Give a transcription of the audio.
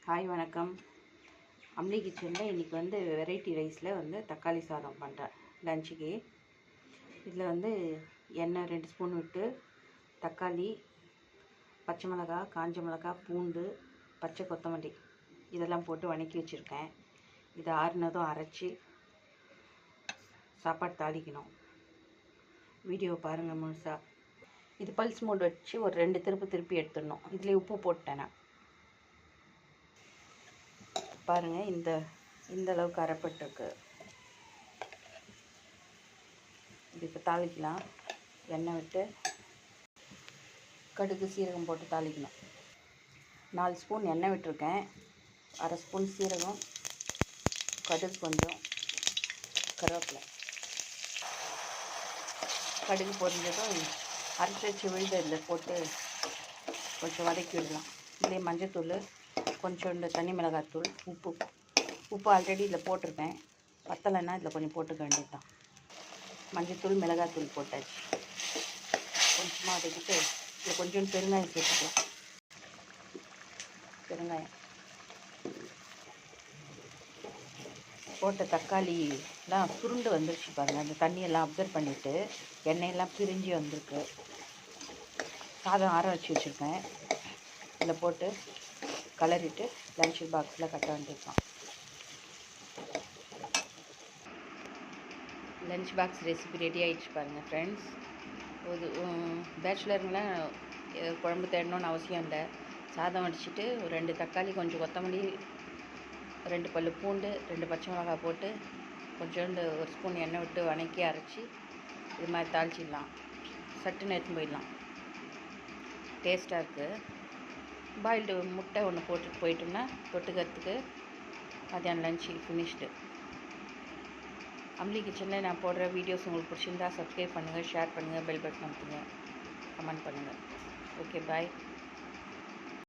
Hi வணக்கம். அம்லி கிச்சனில் இன்றைக்கி வெரைட்டி ரைஸில் தக்காளி சாதம் பண்ணுறேன் லஞ்சுக்கு. இதில் எண்ணெய் 2 ஸ்பூன் விட்டு தக்காளி, பச்சை மிளகா, காஞ்ச மிளகா, பூண்டு, பச்சை கொத்தமல்லி இதெல்லாம் போட்டு வதக்கி வச்சுருக்கேன். இதை ஆறுனதும் அரைச்சி சாப்பாடு தாளிக்கணும். வீடியோ பாருங்கள் முழுசாக. இது பல்ஸ் மோட் வச்சு ஒரு 2 திருப்பி எடுத்துடணும். இதில் உப்பு போட்டேன் நான். பாருங்கள், இந்த அளவுக்கு அரைப்பட்டுருக்கு. இது இப்போ தாளிக்கலாம். எண்ணெய் விட்டு கடுகு சீரகம் போட்டு தாளிக்கணும். 4 ஸ்பூன் எண்ணெய் விட்டுருக்கேன். 1/2 ஸ்பூன் சீரகம், கடுகு கொஞ்சம், கருவேப்பிலை. கடுகு பொரிஞ்சதும் அரைச்சி வச்சு விழுத இதில் போட்டு கொஞ்சம் வதக்கி விடலாம். இதிலே மஞ்சத்தூள், கொஞ்சோண்டு தனி மிளகாத்தூள், உப்பு ஆல்ரெடி இதில் போட்டிருக்கேன். பத்தலைன்னா இதில் கொஞ்சம் போட்டுக்க வேண்டியது தான். மஞ்சத்தூள், மிளகாத்தூள் போட்டாச்சு. கொஞ்சமாக வதக்கிட்டு இதில் கொஞ்சோண்டு பெருங்காயம் சேர்த்துக்கலாம். பெருங்காயம் போட்ட தக்காளிலாம் சுருண்டு வந்துருச்சு பாருங்கள். அந்த தண்ணியெல்லாம் அப்சர்வ் பண்ணிவிட்டு எண்ணெயெல்லாம் பிரிஞ்சு வந்திருக்கு. சாதம் ஆற வச்சு வச்சுருக்கேன். இதில் போட்டு கலரிட்டு லஞ்ச் பாக்ஸில் கட்ட வேண்டியிருக்கோம். லஞ்ச் பாக்ஸ் ரெசிபி ரெடி ஆகிடுச்சு பாருங்கள் ஃப்ரெண்ட்ஸ். ஒரு பேச்சுலருங்களாம் குழம்பு தேடணுன்னு அவசியம் இல்லை. சாதம் வடிச்சிட்டு ஒரு 2 தக்காளி, கொஞ்சம் கொத்தமல்லி, 2 பல்லு பூண்டு, 2 பச்சை மிளகாய் போட்டு கொஞ்சோண்டு 1 ஸ்பூன் எண்ணெய் விட்டு வதக்கி அரைச்சி இது மாதிரி தாளிச்சிடலாம். சட்டுன்னு எடுத்துன்னு போயிடலாம். டேஸ்ட்டாக இருக்குது. பாயில்டு முட்டை ஒன்று போட்டுட்டு போயிட்டோம்னா தொட்டுக்கிறதுக்கு மத்தியானம் லஞ்சு ஃபினிஷ்டு. அம்லி கிச்சனில் நான் போடுற வீடியோஸ் உங்களுக்கு பிடிச்சிருந்தா சப்ஸ்கிரைப் பண்ணுங்கள், ஷேர் பண்ணுங்கள், பெல் பட்டன் அமுத்துங்க, கமெண்ட் பண்ணுங்கள். ஓகே, பாய்.